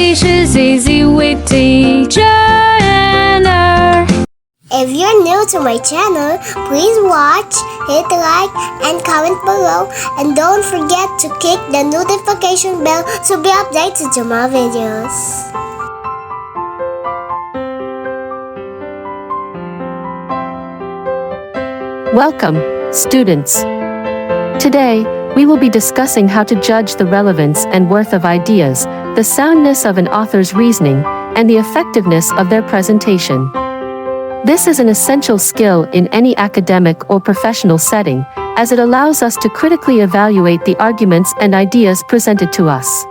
English is easy with teacher Anna. If you're new to my channel, please watch, hit like, and comment below. And don't forget to click the notification bell to be updated to my videos. Welcome, students. Today, we will be discussing how to judge the relevance and worth of ideas, the soundness of an author's reasoning, and the effectiveness of their presentation. This is an essential skill in any academic or professional setting, as it allows us to critically evaluate the arguments and ideas presented to us.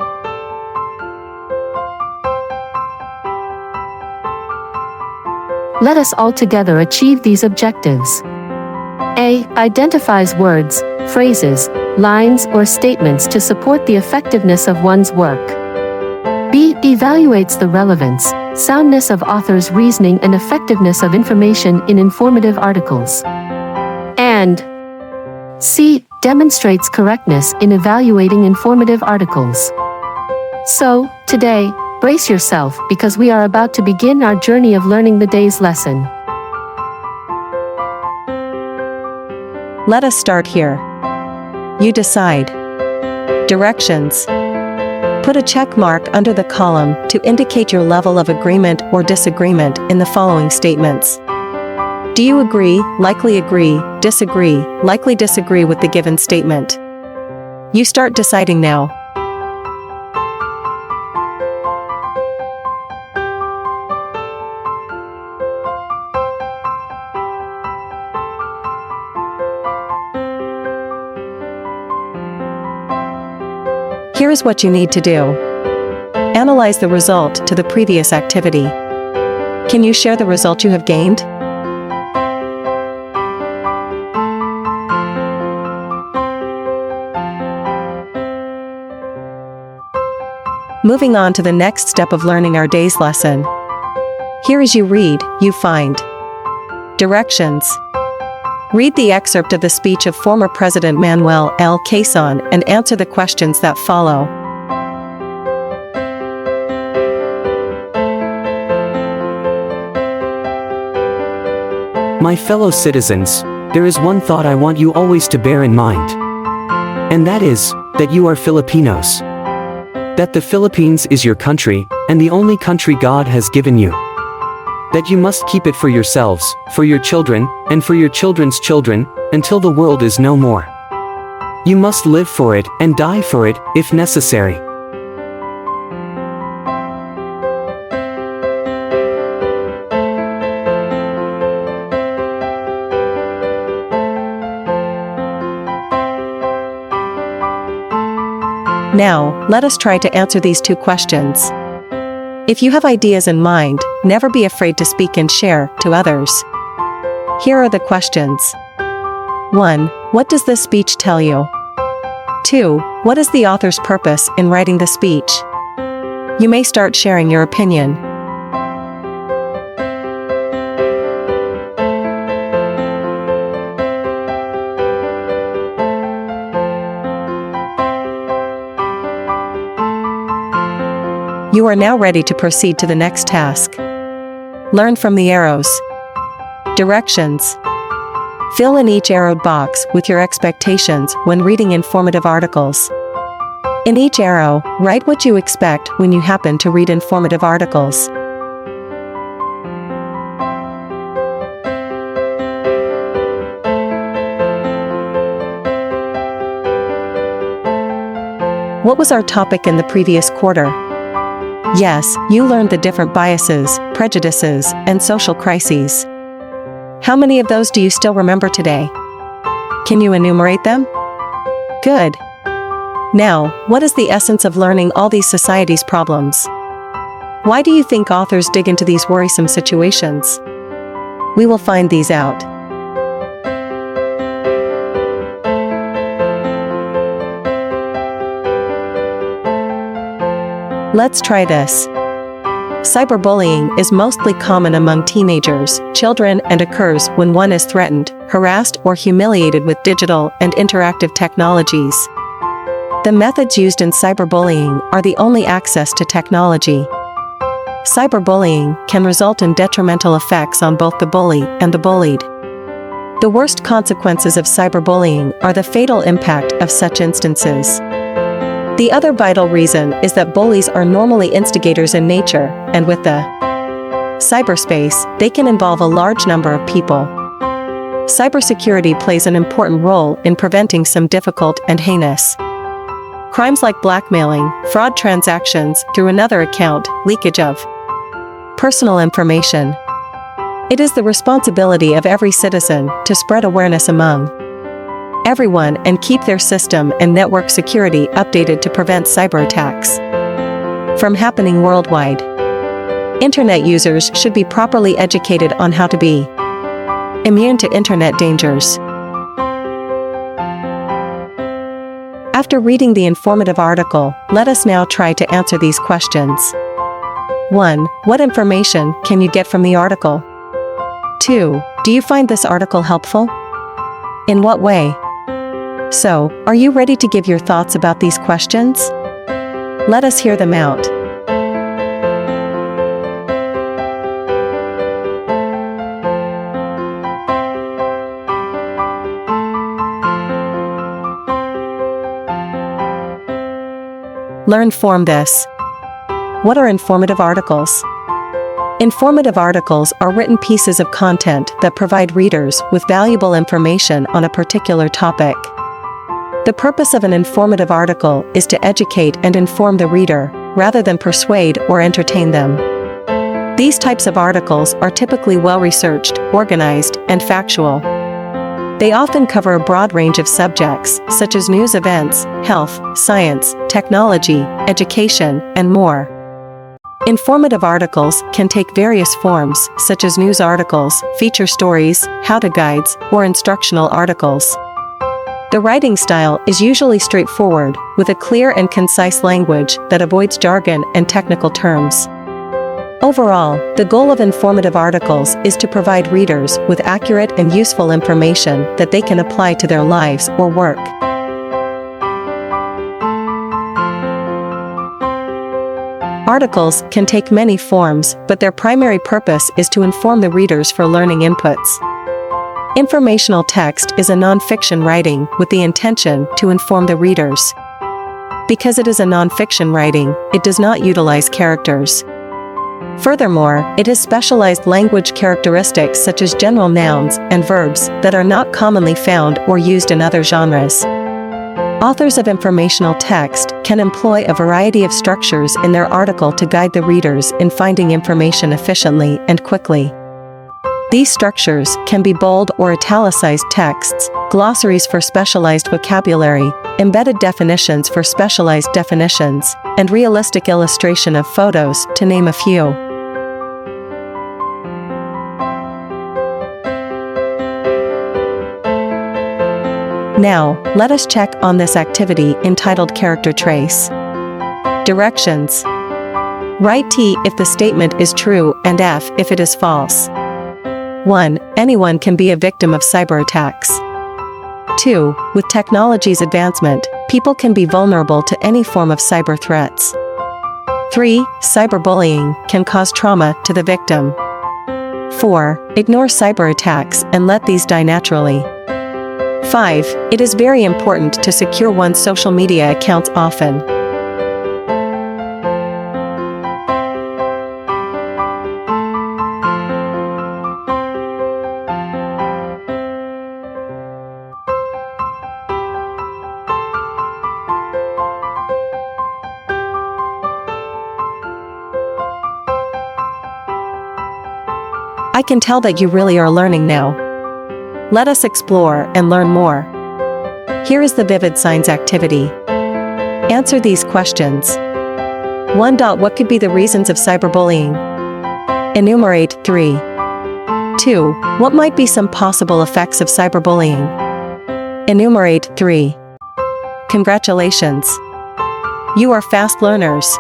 Let us all together achieve these objectives. A. Identifies words, phrases, lines, or statements to support the effectiveness of one's work. B. Evaluates the relevance, soundness of author's reasoning and effectiveness of information in informative articles. And C. Demonstrates correctness in evaluating informative articles. So, today, brace yourself because we are about to begin our journey of learning the day's lesson. Let us start here. You decide. Directions. Put a check mark under the column to indicate your level of agreement or disagreement in the following statements. Do you agree, likely agree, disagree, likely disagree with the given statement? You start deciding now. Here is what you need to do. Analyze the result to the previous activity. Can you share the result you have gained? Moving on to the next step of learning our day's lesson. Here as you read, you find directions. Read the excerpt of the speech of former President Manuel L. Quezon and answer the questions that follow. My fellow citizens, there is one thought I want you always to bear in mind. And that is, that you are Filipinos. That the Philippines is your country, and the only country God has given you. That you must keep it for yourselves, for your children, and for your children's children, until the world is no more. You must live for it, and die for it, if necessary. Now, let us try to answer these two questions. If you have ideas in mind, never be afraid to speak and share to others. Here are the questions. 1. What does this speech tell you? 2. What is the author's purpose in writing the speech? You may start sharing your opinion. You are now ready to proceed to the next task. Learn from the arrows. Directions. Fill in each arrowed box with your expectations when reading informative articles. In each arrow, write what you expect when you happen to read informative articles. What was our topic in the previous quarter? Yes, you learned the different biases, prejudices, and social crises. How many of those do you still remember today? Can you enumerate them? Good. Now, what is the essence of learning all these society's problems? Why do you think authors dig into these worrisome situations? We will find these out. Let's try this. Cyberbullying is mostly common among teenagers, children, and occurs when one is threatened, harassed, or humiliated with digital and interactive technologies. The methods used in cyberbullying are the only access to technology. Cyberbullying can result in detrimental effects on both the bully and the bullied. The worst consequences of cyberbullying are the fatal impact of such instances. The other vital reason is that bullies are normally instigators in nature, and with the cyberspace, they can involve a large number of people. Cybersecurity plays an important role in preventing some difficult and heinous crimes like blackmailing, fraud transactions through another account, leakage of personal information. It is the responsibility of every citizen to spread awareness among everyone and keep their system and network security updated to prevent cyber attacks from happening worldwide. Internet users should be properly educated on how to be immune to internet dangers. After reading the informative article, let us now try to answer these questions. 1. What information can you get from the article? 2. Do you find this article helpful? In what way? So, are you ready to give your thoughts about these questions? Let us hear them out. Learn from this. What are informative articles? Informative articles are written pieces of content that provide readers with valuable information on a particular topic. The purpose of an informative article is to educate and inform the reader, rather than persuade or entertain them. These types of articles are typically well-researched, organized, and factual. They often cover a broad range of subjects, such as news events, health, science, technology, education, and more. Informative articles can take various forms, such as news articles, feature stories, how-to guides, or instructional articles. The writing style is usually straightforward, with a clear and concise language that avoids jargon and technical terms. Overall, the goal of informative articles is to provide readers with accurate and useful information that they can apply to their lives or work. Articles can take many forms, but their primary purpose is to inform the readers for learning inputs. Informational text is a non-fiction writing with the intention to inform the readers. Because it is a non-fiction writing, it does not utilize characters. Furthermore, it has specialized language characteristics such as general nouns and verbs that are not commonly found or used in other genres. Authors of informational text can employ a variety of structures in their article to guide the readers in finding information efficiently and quickly. These structures can be bold or italicized texts, glossaries for specialized vocabulary, embedded definitions for specialized definitions, and realistic illustration of photos, to name a few. Now, let us check on this activity entitled Character Trace. Directions. Write T if the statement is true and F if it is false. 1. Anyone can be a victim of cyber attacks. 2. With technology's advancement, people can be vulnerable to any form of cyber threats. 3. Cyberbullying can cause trauma to the victim. 4. Ignore cyber attacks and let these die naturally. 5. It is very important to secure one's social media accounts often. I can tell that you really are learning now. Let us explore and learn more. Here is the Vivid Signs activity. Answer these questions. 1. What could be the reasons of cyberbullying? Enumerate 3. 2. What might be some possible effects of cyberbullying? Enumerate 3. Congratulations! You are fast learners.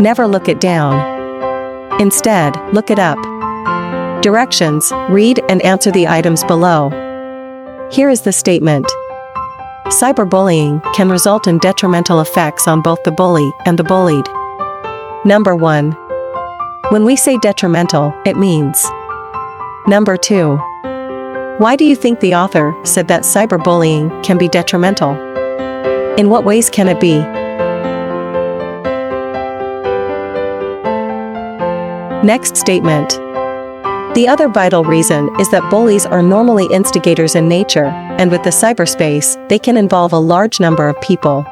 Never look it down. Instead, look it up. Directions: read and answer the items below. Here is the statement. Cyberbullying can result in detrimental effects on both the bully and the bullied. Number 1. When we say detrimental, it means. Number 2. Why do you think the author said that cyberbullying can be detrimental? In what ways can it be? Next statement. The other vital reason is that bullies are normally instigators in nature, and with the cyberspace, they can involve a large number of people.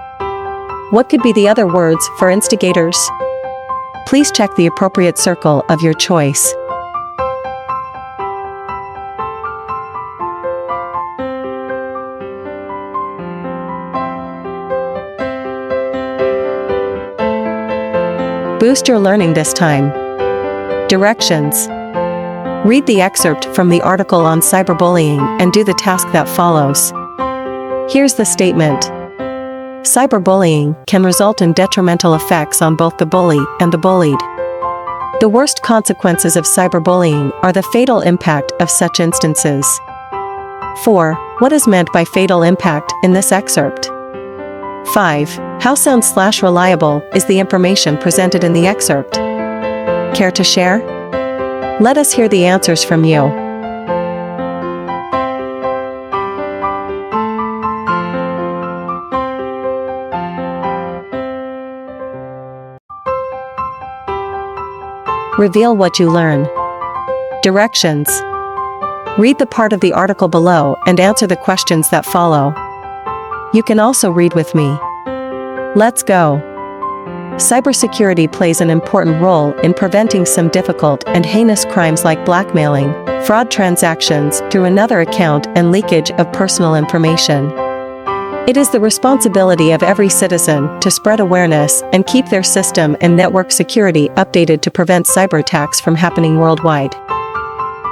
What could be the other words for instigators? Please check the appropriate circle of your choice. Boost your learning this time. Directions. Read the excerpt from the article on cyberbullying and do the task that follows. Here's the statement. Cyberbullying can result in detrimental effects on both the bully and the bullied. The worst consequences of cyberbullying are the fatal impact of such instances. 4. What is meant by fatal impact in this excerpt? 5. How sound/reliable is the information presented in the excerpt? Care to share? Let us hear the answers from you. Reveal what you learn. Directions. Read the part of the article below and answer the questions that follow. You can also read with me. Let's go. Cybersecurity plays an important role in preventing some difficult and heinous crimes like blackmailing, fraud transactions through another account, and leakage of personal information. It is the responsibility of every citizen to spread awareness and keep their system and network security updated to prevent cyber attacks from happening worldwide.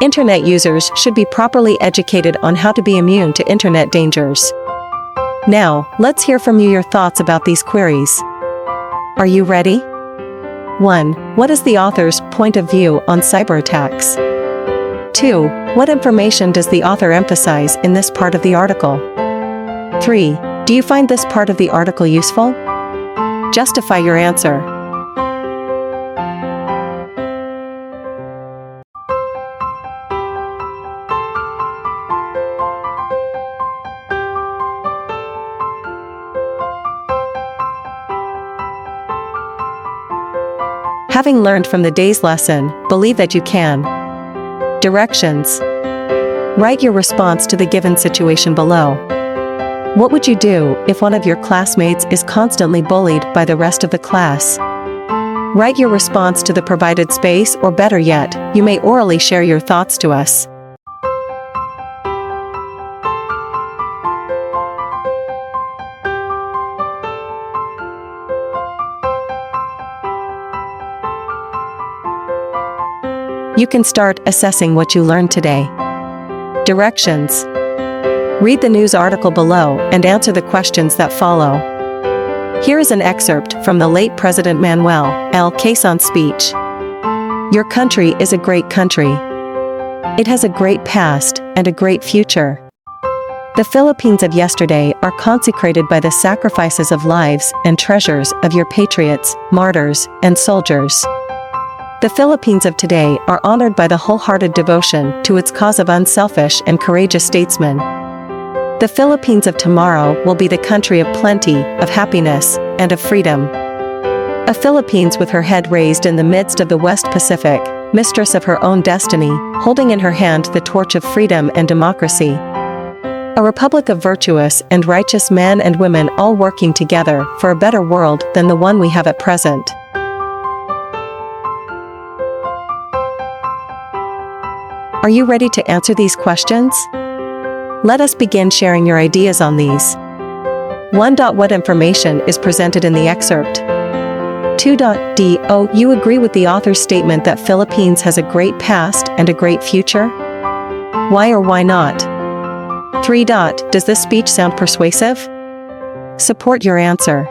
Internet users should be properly educated on how to be immune to internet dangers. Now, let's hear from you your thoughts about these queries. Are you ready? 1. What is the author's point of view on cyber attacks? 2. What information does the author emphasize in this part of the article? 3. Do you find this part of the article useful? Justify your answer. Having learned from the day's lesson, believe that you can. Directions. Write your response to the given situation below. What would you do if one of your classmates is constantly bullied by the rest of the class? Write your response to the provided space, or better yet, you may orally share your thoughts to us. You can start assessing what you learned today. Directions. Read the news article below and answer the questions that follow. Here is an excerpt from the late President Manuel L. Quezon's speech. Your country is a great country. It has a great past and a great future. The Philippines of yesterday are consecrated by the sacrifices of lives and treasures of your patriots, martyrs, and soldiers. The Philippines of today are honored by the wholehearted devotion to its cause of unselfish and courageous statesmen. The Philippines of tomorrow will be the country of plenty, of happiness, and of freedom. A Philippines with her head raised in the midst of the West Pacific, mistress of her own destiny, holding in her hand the torch of freedom and democracy. A republic of virtuous and righteous men and women all working together for a better world than the one we have at present. Are you ready to answer these questions? Let us begin sharing your ideas on these. 1. What information is presented in the excerpt? 2. Do you agree with the author's statement that Philippines has a great past and a great future? Why or why not? 3. Does this speech sound persuasive? Support your answer.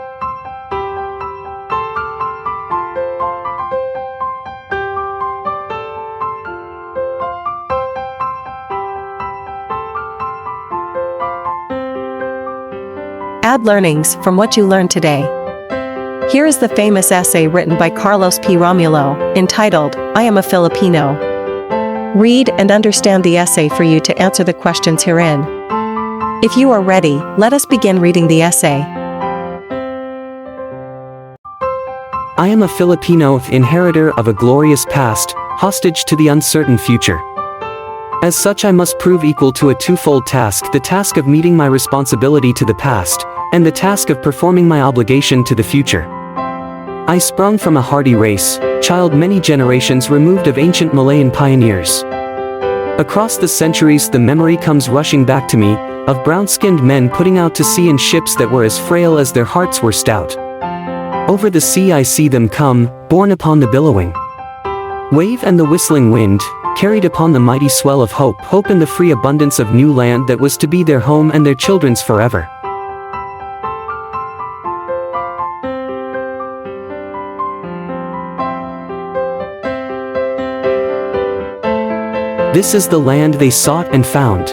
Add learnings from what you learned today. Here is the famous essay written by Carlos P. Romulo, entitled, I Am a Filipino. Read and understand the essay for you to answer the questions herein. If you are ready, let us begin reading the essay. I am a Filipino, inheritor of a glorious past, hostage to the uncertain future. As such, I must prove equal to a twofold task: the task of meeting my responsibility to the past, and the task of performing my obligation to the future. I sprung from a hardy race, child many generations removed of ancient Malayan pioneers. Across the centuries the memory comes rushing back to me, of brown-skinned men putting out to sea in ships that were as frail as their hearts were stout. Over the sea I see them come, borne upon the billowing wave and the whistling wind, carried upon the mighty swell of hope, hope in the free abundance of new land that was to be their home and their children's forever. This is the land they sought and found.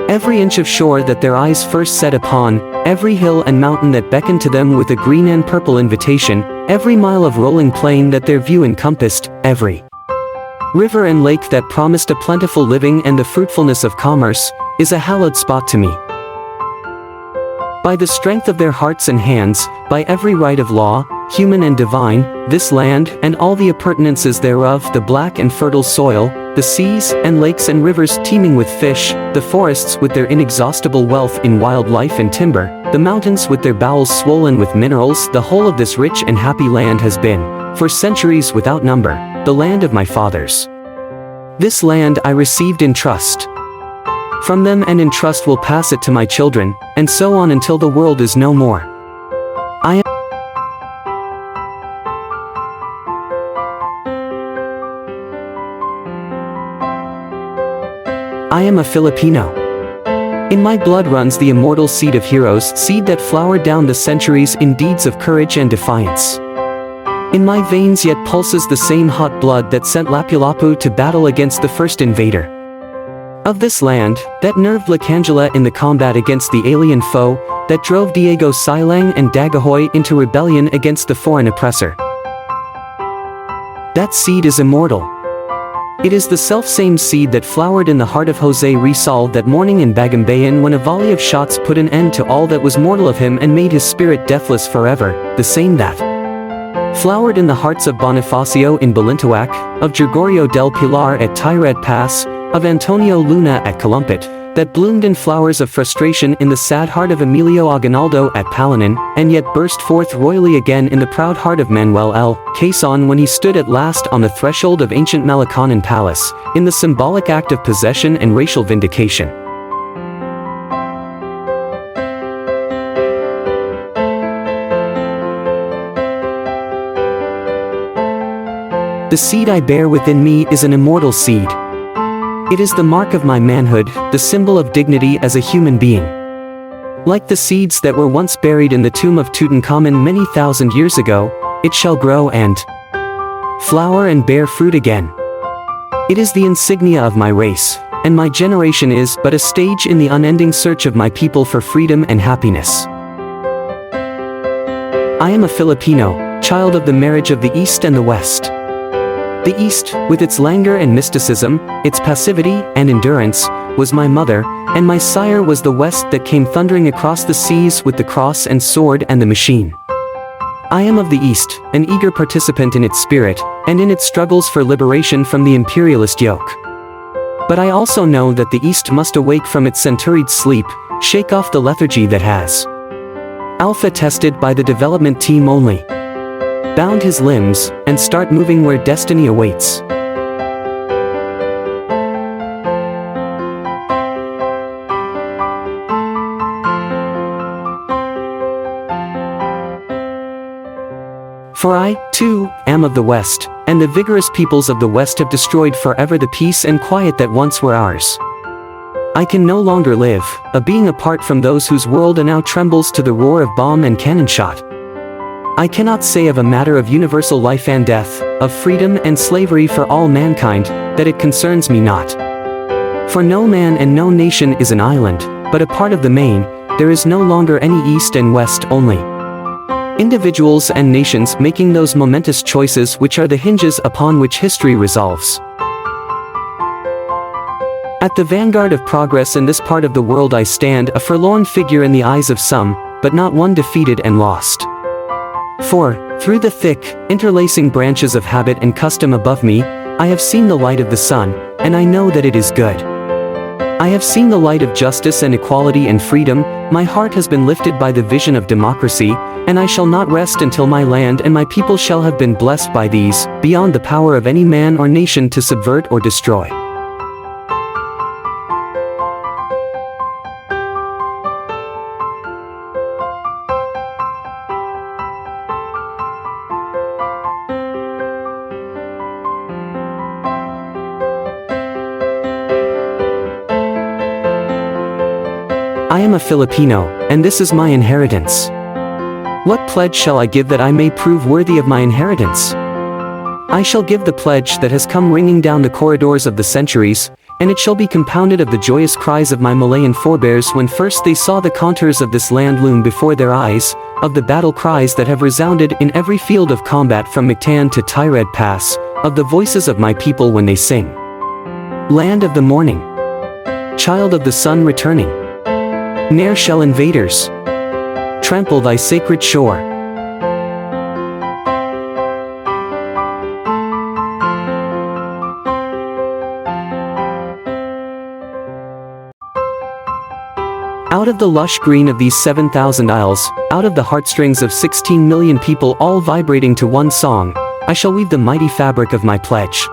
Every inch of shore that their eyes first set upon, every hill and mountain that beckoned to them with a green and purple invitation, every mile of rolling plain that their view encompassed, every river and lake that promised a plentiful living and the fruitfulness of commerce, is a hallowed spot to me. By the strength of their hearts and hands, by every right of law, human and divine, this land, and all the appurtenances thereof, the black and fertile soil, the seas, and lakes and rivers teeming with fish, the forests with their inexhaustible wealth in wildlife and timber, the mountains with their bowels swollen with minerals, the whole of this rich and happy land has been, for centuries without number, the land of my fathers. This land I received in trust from them, and in trust will pass it to my children, and so on until the world is no more. I am a Filipino. In my blood runs the immortal seed of heroes, seed that flowered down the centuries in deeds of courage and defiance. In my veins yet pulses the same hot blood that sent Lapu-Lapu to battle against the first invader of this land, that nerved Lacangela in the combat against the alien foe, that drove Diego Silang and Dagohoy into rebellion against the foreign oppressor. That seed is immortal. It is the self-same seed that flowered in the heart of Jose Rizal that morning in Bagumbayan when a volley of shots put an end to all that was mortal of him and made his spirit deathless forever, the same that flowered in the hearts of Bonifacio in Balintuac, of Gregorio del Pilar at Tyred Pass, of Antonio Luna at Calumpit, that bloomed in flowers of frustration in the sad heart of Emilio Aguinaldo at Palanan, and yet burst forth royally again in the proud heart of Manuel L. Quezon when he stood at last on the threshold of ancient Malacanan Palace, in the symbolic act of possession and racial vindication. The seed I bear within me is an immortal seed. It is the mark of my manhood, the symbol of dignity as a human being. Like the seeds that were once buried in the tomb of Tutankhamun many thousand years ago, it shall grow and flower and bear fruit again. It is the insignia of my race, and my generation is but a stage in the unending search of my people for freedom and happiness. I am a Filipino, child of the marriage of the East and the West. The East, with its languor and mysticism, its passivity and endurance, was my mother, and my sire was the West that came thundering across the seas with the cross and sword and the machine. I am of the East, an eager participant in its spirit, and in its struggles for liberation from the imperialist yoke. But I also know that the East must awake from its centuried sleep, shake off the lethargy that has alpha-tested by the development team only, bound his limbs, and start moving where destiny awaits. For I, too, am of the West, and the vigorous peoples of the West have destroyed forever the peace and quiet that once were ours. I can no longer live, a being apart from those whose world now trembles to the roar of bomb and cannon shot. I cannot say of a matter of universal life and death, of freedom and slavery for all mankind, that it concerns me not. For no man and no nation is an island, but a part of the main, there is no longer any East and West only. Individuals and nations making those momentous choices which are the hinges upon which history resolves. At the vanguard of progress in this part of the world I stand, a forlorn figure in the eyes of some, but not one defeated and lost. For, through the thick, interlacing branches of habit and custom above me, I have seen the light of the sun, and I know that it is good. I have seen the light of justice and equality and freedom, my heart has been lifted by the vision of democracy, and I shall not rest until my land and my people shall have been blessed by these, beyond the power of any man or nation to subvert or destroy. I am a Filipino, and this is my inheritance. What pledge shall I give that I may prove worthy of my inheritance? I shall give the pledge that has come ringing down the corridors of the centuries, and it shall be compounded of the joyous cries of my Malayan forebears when first they saw the contours of this land loom before their eyes, of the battle cries that have resounded in every field of combat from Mactan to Tyred Pass, of the voices of my people when they sing. Land of the morning, child of the sun returning, ne'er shall invaders trample thy sacred shore. Out of the lush green of these 7,000 isles, out of the heartstrings of 16 million people all vibrating to one song, I shall weave the mighty fabric of my pledge.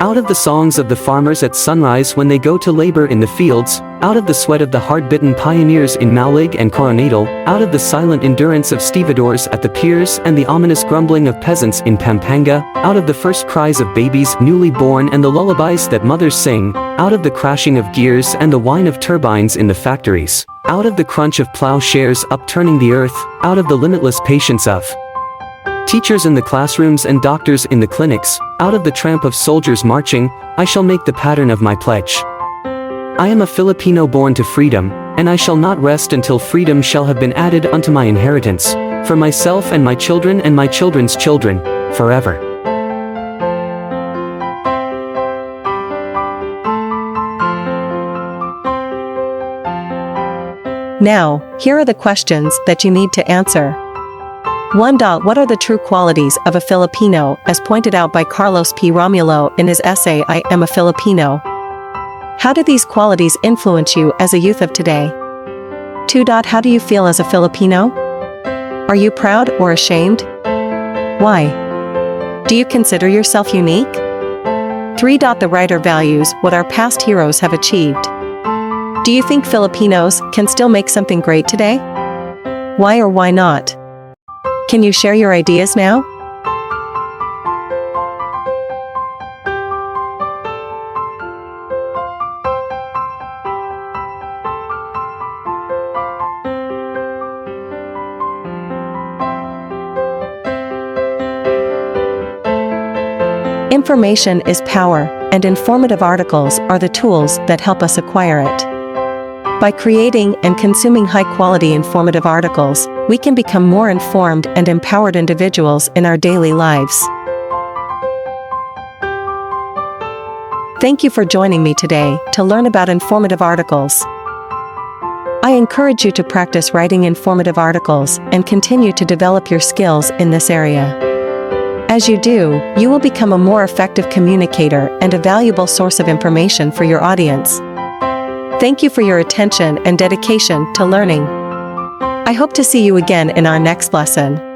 Out of the songs of the farmers at sunrise when they go to labor in the fields, out of the sweat of the hard-bitten pioneers in Maulig and Coronadal, out of the silent endurance of stevedores at the piers and the ominous grumbling of peasants in Pampanga, out of the first cries of babies newly born and the lullabies that mothers sing, out of the crashing of gears and the whine of turbines in the factories, out of the crunch of plowshares upturning the earth, out of the limitless patience of teachers in the classrooms and doctors in the clinics, out of the tramp of soldiers marching, I shall make the pattern of my pledge. I am a Filipino born to freedom, and I shall not rest until freedom shall have been added unto my inheritance, for myself and my children and my children's children, forever. Now, here are the questions that you need to answer. 1. What are the true qualities of a Filipino, as pointed out by Carlos P. Romulo in his essay I Am a Filipino? How do these qualities influence you as a youth of today? 2. How do you feel as a Filipino? Are you proud or ashamed? Why? Do you consider yourself unique? 3. The writer values what our past heroes have achieved. Do you think Filipinos can still make something great today? Why or why not? Can you share your ideas now? Information is power, and informative articles are the tools that help us acquire it. By creating and consuming high-quality informative articles, we can become more informed and empowered individuals in our daily lives. Thank you for joining me today to learn about informative articles. I encourage you to practice writing informative articles and continue to develop your skills in this area. As you do, you will become a more effective communicator and a valuable source of information for your audience. Thank you for your attention and dedication to learning. I hope to see you again in our next lesson.